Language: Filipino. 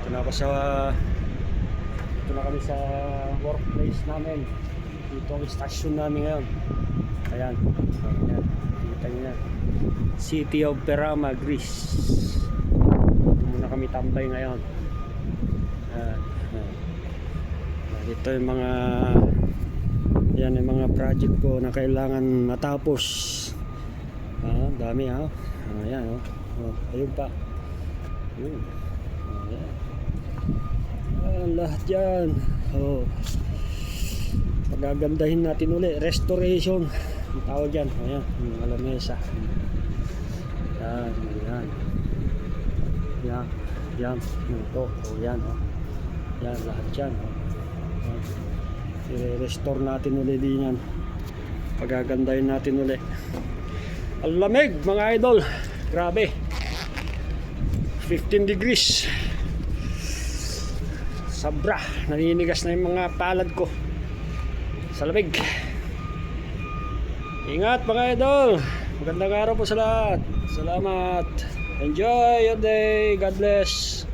Ito na ako sa ito na kami sa workplace namin. Dito ang station namin ngayon. Ayan. Ayan. Kita nyo yan. City of Perama, Greece. Dito muna kami tambay ngayon. Ayan. Ito yung mga yan yung mga project ko na kailangan matapos. Dami ha. Ayan ayun pa. Ayun. Ayan. Lahat yan. Pagagandahin natin ulit. Restoration ang tawag yan. Ayan yung alamesa. Yan ito. Yan lahat yan. I-restore natin ulit din yan. Pagagandahin natin ulit. Ang lamig mga idol. Grabe. 15 degrees. Sabra. Naninigas na yung mga palad ko sa lamig. Ingat mga idol. Magandang araw po sa lahat. Salamat. Enjoy your day. God bless.